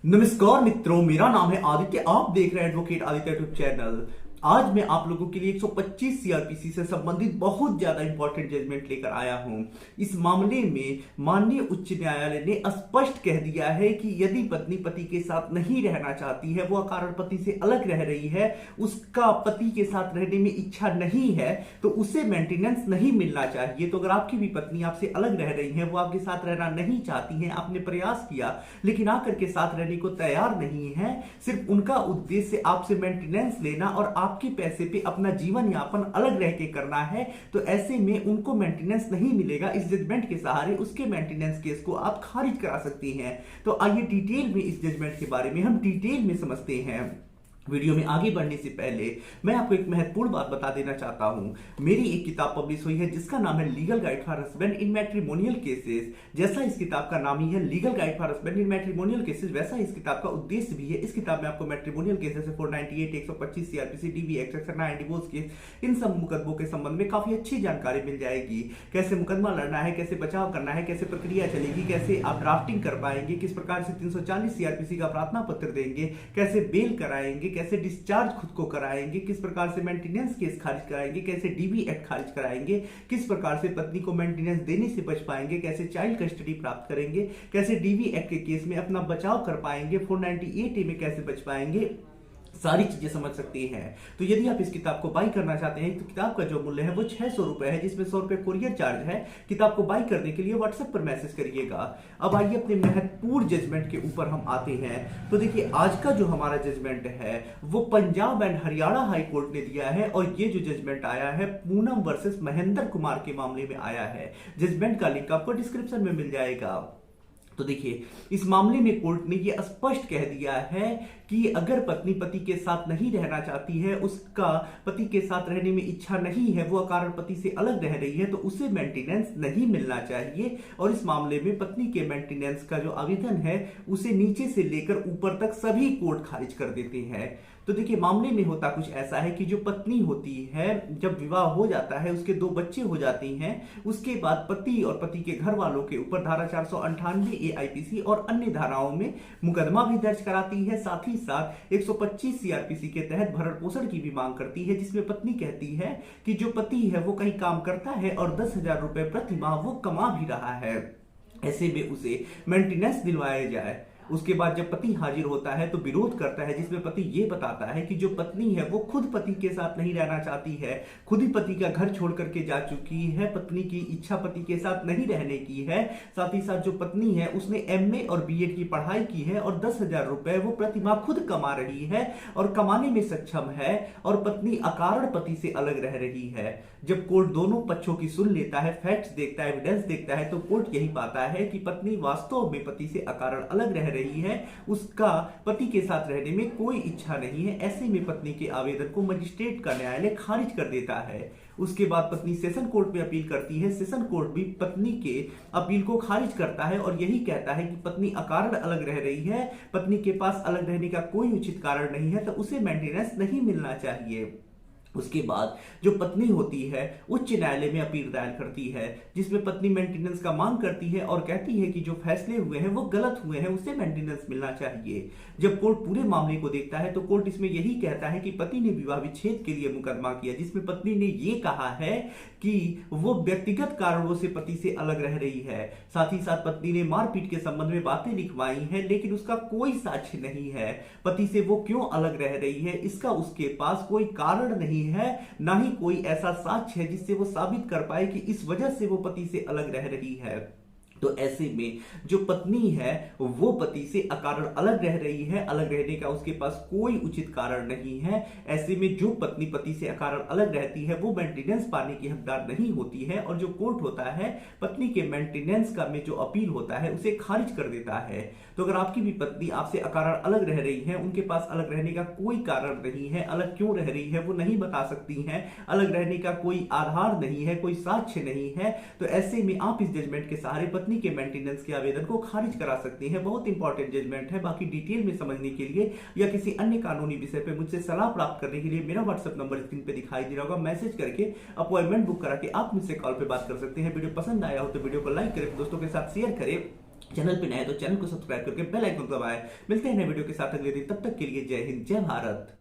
नमस्कार मित्रों, मेरा नाम है आदित्य। आप देख रहे हैं एडवोकेट आदित्य यूट्यूब चैनल। आज मैं आप लोगों के लिए 125 सीआरपीसी से संबंधित बहुत ज्यादा इंपॉर्टेंट जजमेंट लेकर आया हूं। इस मामले में माननीय उच्च न्यायालय ने स्पष्ट कह दिया है कि यदि पत्नी पति के साथ नहीं रहना चाहती है, वो अकारण पति से अलग रह रही है, उसका पति के साथ रहने में इच्छा नहीं है, तो उसे मेंटेनेंस नहीं मिलना चाहिए। तो अगर आपकी भी पत्नी आपसे अलग रह रही है, वो आपके साथ रहना नहीं चाहती है, आपने प्रयास किया लेकिन आकर के साथ रहने को तैयार नहीं है, सिर्फ उनका उद्देश्य आपसे मेंटेनेंस लेना और आपके पैसे पे अपना जीवन यापन अलग रह के करना है, तो ऐसे में उनको मेंटेनेंस नहीं मिलेगा। इस जजमेंट के सहारे उसके मेंटेनेंस केस को आप खारिज करा सकती हैं। तो आइए डिटेल में इस जजमेंट के बारे में हम डिटेल में समझते हैं। वीडियो में आगे बढ़ने से पहले मैं आपको एक महत्वपूर्ण बात बता देना चाहता हूं। मेरी एक किताब पब्लिश हुई है जिसका नाम है legal guide for husband in matrimonial cases. जैसा इस किताब का नाम ही है legal guide for husband in matrimonial cases, वैसा इस किताब का उद्देश्य भी है। इस किताब में आपको matrimonial cases 498, 125 CrPC, DV act, section 9 divorce case, इन सब मुकदमों के संबंध में काफी अच्छी जानकारी मिल जाएगी। कैसे मुकदमा लड़ना है, कैसे बचाव करना है, कैसे प्रक्रिया चलेगी, कैसे आप ड्राफ्टिंग कर पाएंगे, किस प्रकार से 340 सीआरपीसी का प्रार्थना पत्र देंगे, कैसे बेल कराएंगे, कैसे डिस्चार्ज खुद को कराएंगे, किस प्रकार से मेंटेनेंस केस खारिज कराएंगे, कैसे डीवी एक्ट खारिज कराएंगे, किस प्रकार से पत्नी को मेंटेनेंस देने से बच पाएंगे, कैसे चाइल्ड कस्टडी प्राप्त करेंगे, कैसे डीवी एक्ट के केस में अपना बचाव कर पाएंगे, 498 में कैसे बच पाएंगे, सारी चीजें समझ सकती हैं। तो यदि आप इस किताब को बाई करना चाहते हैं तो किताब का जो मूल्य है वो 600 रुपए है, जिसमें 100 रुपए कुरियर चार्ज है। किताब को बाई करने के लिए व्हाट्सएप पर मैसेज करिएगा। अब आइए अपने महत्वपूर्ण जजमेंट के ऊपर हम आते हैं। तो देखिए, आज का जो हमारा जजमेंट है वो Punjab and Haryana high court ने दिया है, और ये जो जजमेंट आया है पूनम वर्सेस महेंद्र कुमार के मामले में आया है। जजमेंट का लिंक आपको डिस्क्रिप्शन में मिल जाएगा। तो देखिए, इस मामले में कोर्ट ने यह स्पष्ट कह दिया है कि अगर पत्नी पति के साथ नहीं रहना चाहती है, उसका पति के साथ रहने में इच्छा नहीं है, वो अकारण पति से अलग रह रही है, तो उसे मेंटेनेंस नहीं मिलना चाहिए। और इस मामले में पत्नी के मेंटेनेंस का जो आवेदन है उसे नीचे से लेकर ऊपर तक सभी कोर्ट खारिज कर देते हैं। तो देखिए, मामले में होता कुछ ऐसा है कि जो पत्नी होती है, जब विवाह हो जाता है, उसके 2 बच्चे हो जाती हैं, उसके बाद पति और पति के घर वालों के ऊपर धारा 498 AIPC और अन्य धाराओं में मुकदमा भी दर्ज कराती है। साथ ही साथ 125 सीआरपीसी के तहत भरण पोषण की भी मांग करती है, जिसमें पत्नी कहती है कि जो पति है वो कहीं काम करता है और 10,000 रुपए प्रति माह वो कमा भी रहा है, ऐसे में उसे मेंटेनेंस दिलवाया जाए। उसके बाद जब पति हाजिर होता है तो विरोध करता है, जिसमें पति ये बताता है कि जो पत्नी है वो खुद पति के साथ नहीं रहना चाहती है, खुद ही पति का घर छोड़ करके जा चुकी है, पत्नी की इच्छा पति के साथ नहीं रहने की है। साथ ही साथ जो पत्नी है उसने MA और BEd की पढ़ाई की है और 10,000 रुपए वो प्रति माह खुद कमा रही है और कमाने में सक्षम है, और पत्नी अकारण पति से अलग रह रही है। जब कोर्ट दोनों पक्षों की सुन लेता है, फैक्ट्स देखता है, एविडेंस देखता है, तो कोर्ट यही पाता है कि पत्नी वास्तव में पति से अकारण अलग रह रही है, उसका पति के साथ रहने में कोई इच्छा नहीं है। ऐसे में पत्नी के आवेदन को मजिस्ट्रेट का न्यायालय खारिज कर देता है। उसके बाद पत्नी सेशन कोर्ट में अपील करती है। सेशन कोर्ट भी पत्नी के अपील को खारिज करता है और यही कहता है कि पत्नी अकारण अलग रह रही है, पत्नी के पास अलग रहने का कोई उचित कारण नहीं है, तो उसे मेंटेनेंस नहीं मिलना चाहिए। उसके बाद जो पत्नी होती है उच्च न्यायालय में अपील दायर करती है, जिसमें पत्नी मेंटेनेंस का मांग करती है और कहती है कि जो फैसले हुए हैं वो गलत हुए हैं, उसे मेंटेनेंस मिलना चाहिए। जब कोर्ट पूरे मामले को देखता है तो कोर्ट इसमें यही कहता है कि पति ने विवाह विच्छेद के लिए मुकदमा किया, जिसमें पत्नी ने ये कहा है कि वो व्यक्तिगत कारणों से पति से अलग रह रही है। साथ ही साथ पत्नी ने मारपीट के संबंध में बातें लिखवाई हैं, लेकिन उसका कोई साक्ष्य नहीं है पति से वो क्यों अलग रह रही है, इसका उसके पास कोई कारण नहीं है, ना ही कोई ऐसा साक्ष्य है जिससे वो साबित कर पाए कि इस वजह से वो पति से अलग रह रही है। तो ऐसे में जो पत्नी है वो पति से अकारण अलग रह रही है, अलग रहने का उसके पास कोई उचित कारण नहीं है। ऐसे में जो पत्नी पति से अकारण अलग रहती है वो मेंटेनेंस पाने की हकदार नहीं होती है, और जो कोर्ट होता है पत्नी के मेंटेनेंस का में जो अपील होता है उसे खारिज कर देता है। तो अगर आपकी भी पत्नी आपसे अकारण अलग रह रही है, उनके पास अलग रहने का कोई कारण नहीं है, अलग क्यों रह रही है वो नहीं बता सकती है, अलग रहने का कोई आधार नहीं है, कोई साक्ष्य नहीं है, तो ऐसे में आप इस जजमेंट के सहारे पत्नी के मेंटेनेंस के आवेदन को खारिज करा सकती हैं। बहुत इंपॉर्टेंट जजमेंट है। बाकी डिटेल में समझने के लिए या किसी अन्य कानूनी विषय पे मुझसे सलाह प्राप्त करने के लिए मेरा व्हाट्सएप नंबर स्क्रीन पे दिखाई दे रहा होगा, मैसेज करके अपॉइंटमेंट बुक करा के आप मुझसे कॉल पे बात कर सकते हैं। वीडियो पसंद आया हो तो वीडियो को लाइक करें, दोस्तों के साथ शेयर करें चैनल पे नए हैं तो चैनल को सब्सक्राइब करके बेल आइकन दबाएं। मिलते हैं नए वीडियो के साथ अगले दिन, तब तक के लिए जय हिंद, जय भारत।